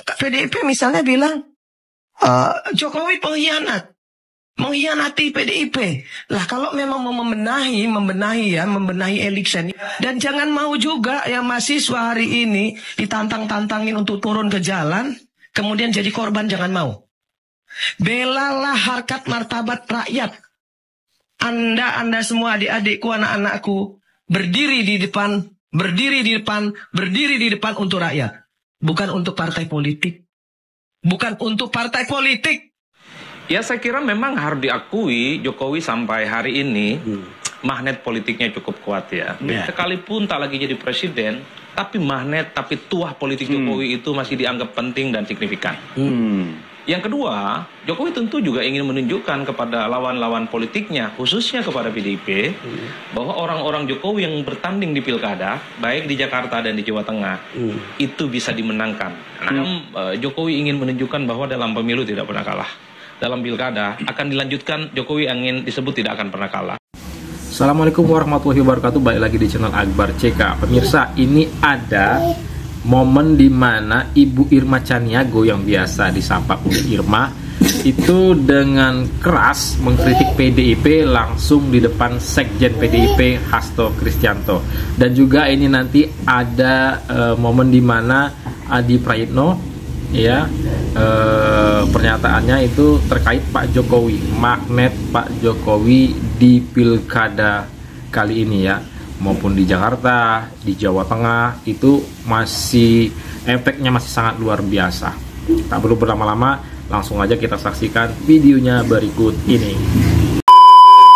PDIP misalnya bilang Jokowi pengkhianat, mengkhianati PDIP. Lah kalau memang mau membenahi election, dan jangan mau juga yang mahasiswa hari ini ditantang-tantangin untuk turun ke jalan, kemudian jadi korban, jangan mau. Belalah harkat martabat rakyat. Anda semua adik-adikku, anak-anakku, berdiri di depan untuk rakyat, bukan untuk partai politik. Bukan untuk partai politik. Ya saya kira memang harus diakui Jokowi sampai hari ini magnet politiknya cukup kuat ya. Sekalipun tak lagi jadi presiden, tapi tuah politik Jokowi itu masih dianggap penting dan signifikan. Yang kedua, Jokowi tentu juga ingin menunjukkan kepada lawan-lawan politiknya, khususnya kepada PDIP, bahwa orang-orang Jokowi yang bertanding di pilkada, baik di Jakarta dan di Jawa Tengah, itu bisa dimenangkan. Jokowi ingin menunjukkan bahwa dalam pemilu tidak pernah kalah. Dalam pilkada akan dilanjutkan, Jokowi ingin disebut tidak akan pernah kalah. Assalamualaikum warahmatullahi wabarakatuh. Balik lagi di channel Akbar CK. Pemirsa, ini ada momen di mana Ibu Irma Chaniago yang biasa disapa Bu Irma itu dengan keras mengkritik PDIP langsung di depan Sekjen PDIP Hasto Kristianto. Dan juga ini nanti ada momen di mana Adi Prayitno ya pernyataannya itu terkait Pak Jokowi, magnet Pak Jokowi di pilkada kali ini ya, maupun di Jakarta, di Jawa Tengah, itu masih efeknya masih sangat luar biasa. Tak perlu berlama-lama, langsung aja kita saksikan videonya berikut ini.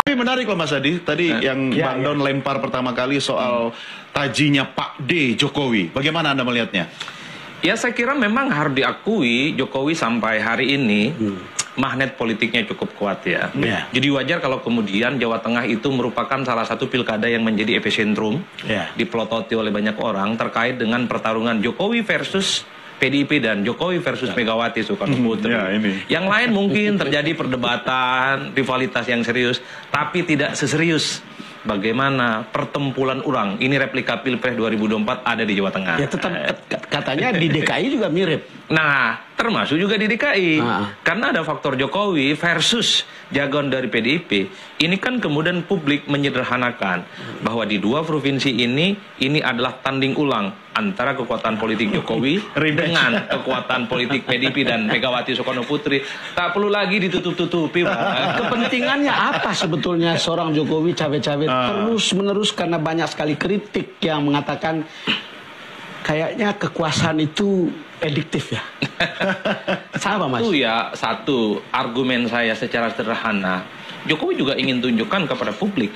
Tapi menarik loh Mas Adi, tadi yang Bang Don lempar pertama kali soal tajinya Pak D Jokowi. Bagaimana Anda melihatnya? Ya saya kira memang harus diakui Jokowi sampai hari ini magnet politiknya cukup kuat ya. Jadi wajar kalau kemudian Jawa Tengah itu merupakan salah satu pilkada yang menjadi epicentrum, dipelototi oleh banyak orang terkait dengan pertarungan Jokowi versus PDIP dan Jokowi versus Megawati Soekarno Putri. Yang lain mungkin terjadi perdebatan, rivalitas yang serius, tapi tidak seserius bagaimana pertempuran orang. Ini replika Pilpres 2024 ada di Jawa Tengah. Ya tetap katanya di DKI juga mirip. Nah, termasuk juga di DKI. Karena ada faktor Jokowi versus jagoan dari PDIP. Ini kan kemudian publik menyederhanakan bahwa di dua provinsi ini adalah tanding ulang antara kekuatan politik Jokowi dengan kekuatan politik PDIP dan Megawati Soekarno Putri. Tak perlu lagi ditutup-tutupi. Kepentingannya apa sebetulnya seorang Jokowi cawe-cawe terus-menerus, karena banyak sekali kritik yang mengatakan kayaknya kekuasaan itu ediktif ya. Sama Mas. Itu ya satu argumen saya secara sederhana. Jokowi juga ingin tunjukkan kepada publik,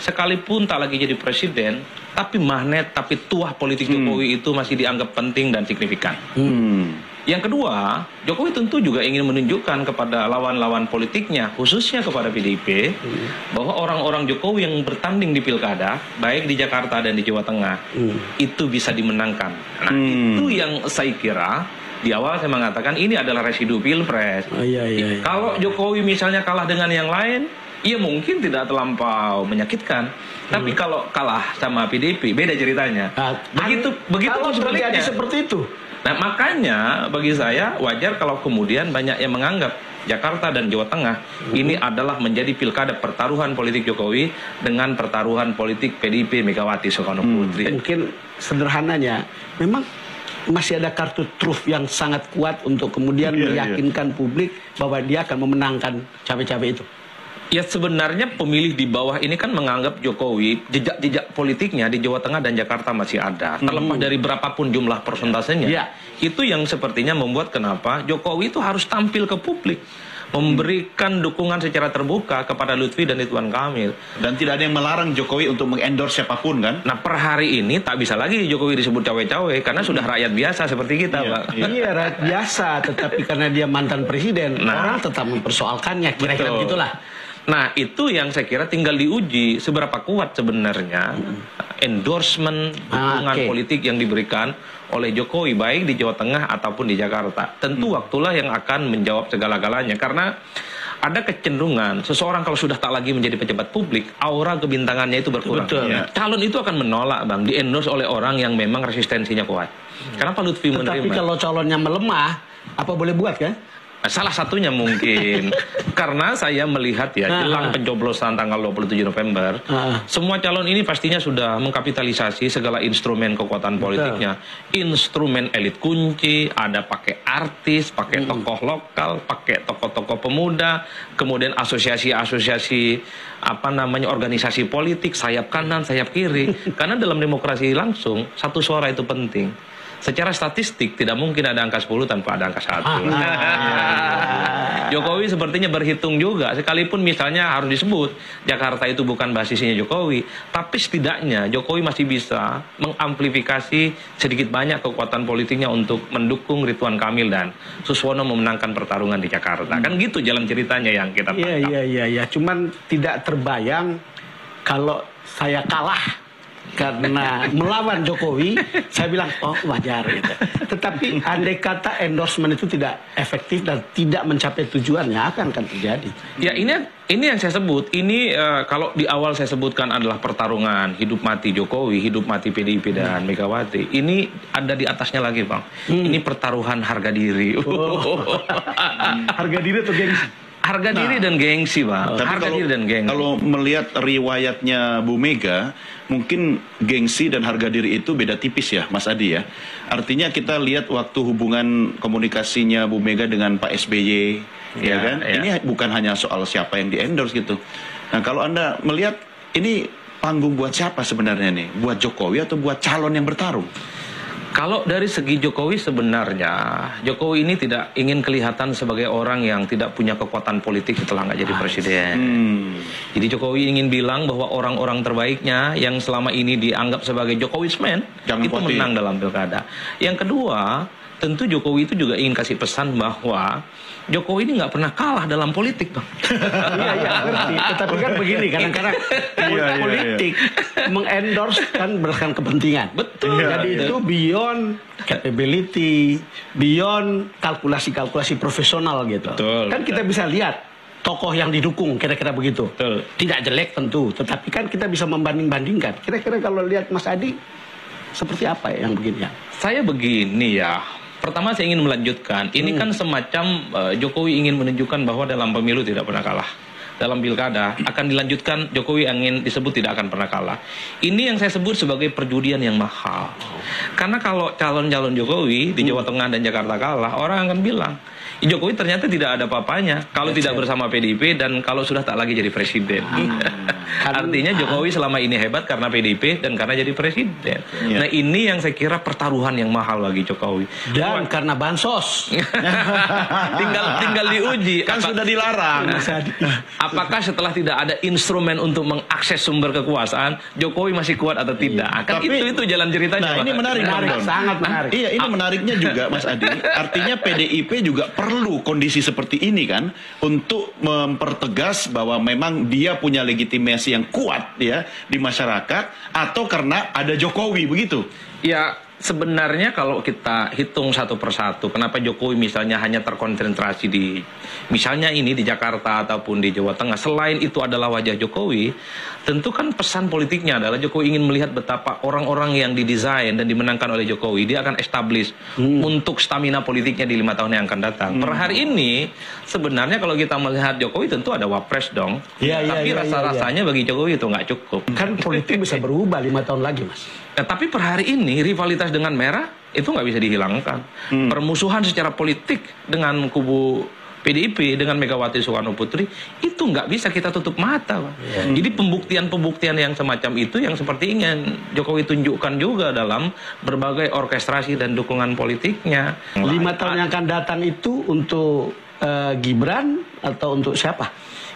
sekalipun tak lagi jadi presiden, tapi tuah politik Jokowi itu masih dianggap penting dan signifikan. Yang kedua, Jokowi tentu juga ingin menunjukkan kepada lawan-lawan politiknya, khususnya kepada PDIP, bahwa orang-orang Jokowi yang bertanding di pilkada, baik di Jakarta dan di Jawa Tengah, itu bisa dimenangkan. Nah, itu yang saya kira di awal saya mengatakan ini adalah residu Pilpres. Kalau Jokowi misalnya kalah dengan yang lain, ya mungkin tidak terlampau menyakitkan. Tapi kalau kalah sama PDIP, beda ceritanya. Begitu kalau terjadi seperti itu. Nah makanya bagi saya wajar kalau kemudian banyak yang menganggap Jakarta dan Jawa Tengah ini adalah menjadi pilkada pertaruhan politik Jokowi dengan pertaruhan politik PDIP Megawati Soekarno Putri. Mungkin sederhananya memang masih ada kartu truf yang sangat kuat untuk kemudian meyakinkan publik bahwa dia akan memenangkan cawe-cawe itu. Ya sebenarnya pemilih di bawah ini kan menganggap Jokowi jejak politiknya di Jawa Tengah dan Jakarta masih ada. Terlepas dari berapapun jumlah persentasenya. Itu yang sepertinya membuat kenapa Jokowi itu harus tampil ke publik, memberikan dukungan secara terbuka kepada Lutfi dan Ridwan Kamil. Dan tidak ada yang melarang Jokowi untuk mengendorse siapapun kan? Nah per hari ini tak bisa lagi Jokowi disebut cawe-cawe karena sudah rakyat biasa seperti kita, Pak. Iya rakyat biasa, tetapi karena dia mantan presiden, orang tetap mempersoalkannya, kira-kira begitulah. Nah itu yang saya kira tinggal diuji seberapa kuat sebenarnya endorsement dukungan politik yang diberikan oleh Jokowi baik di Jawa Tengah ataupun di Jakarta. Tentu waktulah yang akan menjawab segala-galanya, karena ada kecenderungan seseorang kalau sudah tak lagi menjadi pejabat publik, aura kebintangannya itu berkurang. Betul. Ya. Calon itu akan menolak, Bang, di-endorse oleh orang yang memang resistensinya kuat. Karena Pak Lutfi menerima. Tapi kalau calonnya melemah, apa boleh buat kan? Salah satunya mungkin karena saya melihat ya jelang pencoblosan tanggal 27 November, semua calon ini pastinya sudah mengkapitalisasi segala instrumen kekuatan politiknya. Instrumen elit kunci, ada pakai artis, pakai tokoh lokal, pakai tokoh-tokoh pemuda, kemudian asosiasi-asosiasi organisasi politik, sayap kanan, sayap kiri. Karena dalam demokrasi langsung satu suara itu penting. Secara statistik tidak mungkin ada angka 10 tanpa ada angka 1. Jokowi sepertinya berhitung juga, sekalipun misalnya harus disebut Jakarta itu bukan basisnya Jokowi, tapi setidaknya Jokowi masih bisa mengamplifikasi sedikit banyak kekuatan politiknya untuk mendukung Ridwan Kamil dan Suswono memenangkan pertarungan di Jakarta. Kan gitu jalan ceritanya yang kita tangkap. Iya. Cuman tidak terbayang kalau saya kalah karena melawan Jokowi, saya bilang oh wajar gitu. Tetapi andai kata endorsement itu tidak efektif dan tidak mencapai tujuannya, akan terjadi. Ya ini yang saya sebut. Ini kalau di awal saya sebutkan adalah pertarungan hidup mati Jokowi, hidup mati PDIP dan Megawati. Ini ada di atasnya lagi, Bang. Ini pertaruhan harga diri. Harga diri atau gengsi? Harga diri dan gengsi, Bang. Harga diri dan gengsi. Kalau melihat riwayatnya Bu Mega, mungkin gengsi dan harga diri itu beda tipis ya, Mas Adi ya. Artinya kita lihat waktu hubungan komunikasinya Bu Mega dengan Pak SBY, ya kan? Ya. Ini bukan hanya soal siapa yang di-endorse gitu. Nah, kalau Anda melihat ini panggung buat siapa sebenarnya nih? Buat Jokowi atau buat calon yang bertarung? Kalau dari segi Jokowi sebenarnya, Jokowi ini tidak ingin kelihatan sebagai orang yang tidak punya kekuatan politik setelah nggak jadi presiden. Jadi Jokowi ingin bilang bahwa orang-orang terbaiknya yang selama ini dianggap sebagai Jokowismen itu menang dalam pilkada. Yang kedua, tentu Jokowi itu juga ingin kasih pesan bahwa Jokowi ini nggak pernah kalah dalam politik, Bang. Iya, ngerti. Tetapi kan begini, kadang-kadang politik mengendorse kan berdasarkan kepentingan. Betul. Jadi itu beyond capability, beyond kalkulasi-kalkulasi profesional gitu. Betul. Kan kita bisa lihat tokoh yang didukung, kira-kira begitu. Betul. Tidak jelek tentu, tetapi kan kita bisa membanding-bandingkan. Kira-kira kalau lihat Mas Adi, seperti apa ya yang begini ya? Saya begini ya. Pertama saya ingin melanjutkan, ini kan semacam Jokowi ingin menunjukkan bahwa dalam pemilu tidak pernah kalah. Dalam pilkada akan dilanjutkan, Jokowi ingin disebut tidak akan pernah kalah. Ini yang saya sebut sebagai perjudian yang mahal. Karena kalau calon-calon Jokowi di Jawa Tengah dan Jakarta kalah, orang akan bilang, Jokowi ternyata tidak ada apa-apanya kalau tidak bersama PDIP dan kalau sudah tak lagi jadi presiden. Artinya Jokowi selama ini hebat karena PDIP dan karena jadi presiden. Nah ini yang saya kira pertaruhan yang mahal bagi Jokowi. Dan karena bansos. tinggal diuji. Kan sudah dilarang. Apakah setelah tidak ada instrumen untuk mengakses sumber kekuasaan, Jokowi masih kuat atau tidak? Kan Tapi, itu jalan ceritanya. Nah ini menarik, sangat menarik. Iya, ini menariknya juga, Mas Adi. Artinya PDIP juga perlu kondisi seperti ini kan untuk mempertegas bahwa memang dia punya legitimasi yang kuat ya di masyarakat, atau karena ada Jokowi begitu. Ya sebenarnya kalau kita hitung satu persatu, kenapa Jokowi misalnya hanya terkonsentrasi di misalnya ini di Jakarta ataupun di Jawa Tengah, selain itu adalah wajah Jokowi, tentu kan pesan politiknya adalah Jokowi ingin melihat betapa orang-orang yang didesain dan dimenangkan oleh Jokowi, dia akan establish untuk stamina politiknya di 5 tahun yang akan datang. Per hari ini sebenarnya kalau kita melihat Jokowi tentu ada wapres dong, tapi rasa-rasanya bagi Jokowi itu nggak cukup. Kan politik bisa berubah 5 tahun lagi, Mas. Nah, tapi per hari ini rivalitas dengan Merah itu nggak bisa dihilangkan. Permusuhan secara politik dengan kubu PDIP dengan Megawati Soekarno Putri itu nggak bisa kita tutup mata, Pak. Jadi pembuktian-pembuktian yang semacam itu yang seperti ingin Jokowi tunjukkan juga dalam berbagai orkestrasi dan dukungan politiknya. 5 tahun yang akan datang itu untuk Gibran atau untuk siapa?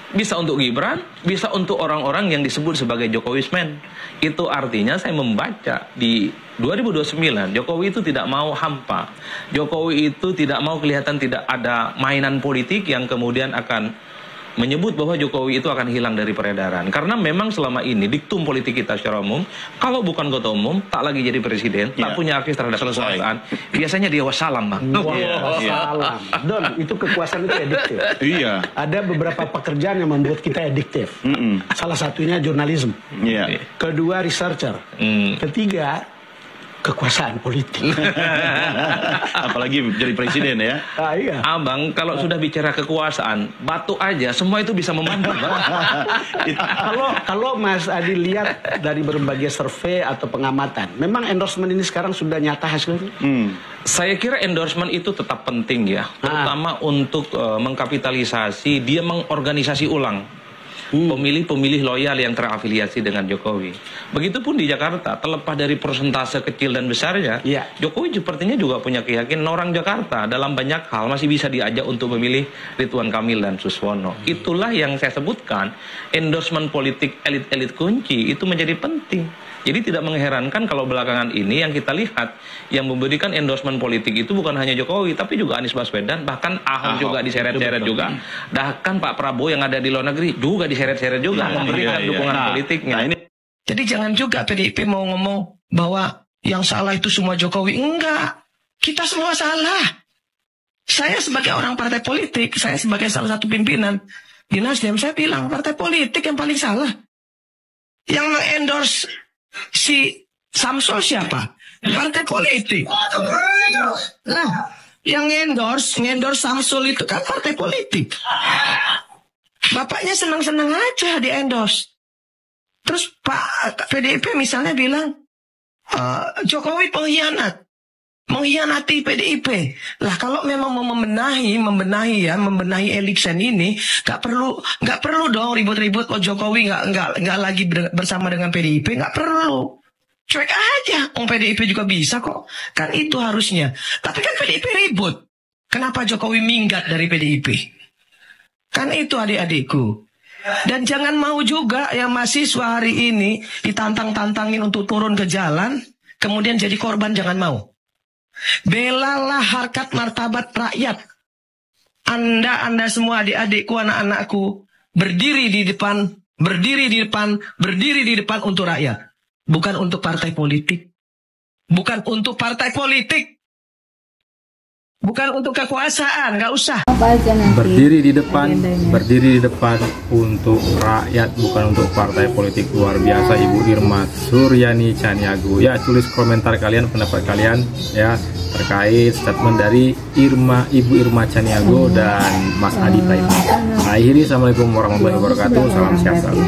Bisa untuk Gibran, bisa untuk orang-orang yang disebut sebagai Jokowismen. Itu artinya saya membaca di 2029 Jokowi itu tidak mau hampa. Jokowi itu tidak mau kelihatan tidak ada mainan politik yang kemudian akan menyebut bahwa Jokowi itu akan hilang dari peredaran. Karena memang selama ini diktum politik kita secara umum, kalau bukan ketua umum, tak lagi jadi presiden, tak punya akses terhadap kekuasaan, biasanya dia wassalam, Bang. Wassalam. Don, itu kekuasaan itu adiktif. Iya. Ada beberapa pekerjaan yang membuat kita adiktif. Salah satunya jurnalisme. Iya. Kedua, researcher. Ketiga, kekuasaan politik. Apalagi jadi presiden ya. Iya. Abang, kalau sudah bicara kekuasaan, batu aja, semua itu bisa membantu, Bang. Kalau Mas Adi lihat dari berbagai survei atau pengamatan, memang endorsement ini sekarang sudah nyata hasilnya? Saya kira endorsement itu tetap penting ya, terutama untuk mengkapitalisasi, dia mengorganisasi ulang pemilih-pemilih loyal yang terafiliasi dengan Jokowi. Begitupun di Jakarta, terlepas dari persentase kecil dan besarnya, Jokowi sepertinya juga punya keyakinan orang Jakarta dalam banyak hal masih bisa diajak untuk memilih Ridwan Kamil dan Suswono. Itulah yang saya sebutkan, endorsement politik elit-elit kunci itu menjadi penting. Jadi tidak mengherankan kalau belakangan ini yang kita lihat, yang memberikan endorsement politik itu bukan hanya Jokowi, tapi juga Anies Baswedan, bahkan Ahok juga diseret-seret juga. Bahkan Pak Prabowo yang ada di luar negeri juga diseret-seret juga memberikan dukungan politiknya. Jadi jangan juga PDIP mau ngomong bahwa yang salah itu semua Jokowi. Enggak, kita semua salah. Saya sebagai orang partai politik, saya sebagai salah satu pimpinan di Nasdem, saya bilang partai politik yang paling salah. Yang mengendorse si Samsul siapa? Partai politik. Nah, yang ngendorse Samsul itu kan partai politik. Bapaknya senang-senang aja di endorse. Terus Pak PDIP misalnya bilang Jokowi mengkhianati PDIP. Lah kalau memang mau membenahi Elixen ini, nggak perlu dong ribut-ribut. Oh Jokowi nggak lagi bersama dengan PDIP, nggak perlu. Cuek aja, PDIP juga bisa kok. Kan itu harusnya. Tapi kan PDIP ribut. Kenapa Jokowi minggat dari PDIP? Kan itu adik-adikku. Dan jangan mau juga yang mahasiswa hari ini ditantang-tantangin untuk turun ke jalan, kemudian jadi korban, jangan mau. Belalah harkat martabat rakyat. Anda semua adik-adikku, anak-anakku, berdiri di depan untuk rakyat. Bukan untuk partai politik. Bukan untuk partai politik. Bukan untuk kekuasaan, nggak usah. Berdiri di depan untuk rakyat, bukan untuk partai politik. Luar biasa Ibu Irma Suryani Chaniago. Ya, tulis komentar kalian, pendapat kalian ya terkait statement dari Ibu Irma Chaniago dan Mas Adi Prayitno. Akhiri, assalamualaikum warahmatullahi wabarakatuh. Salam sehat selalu.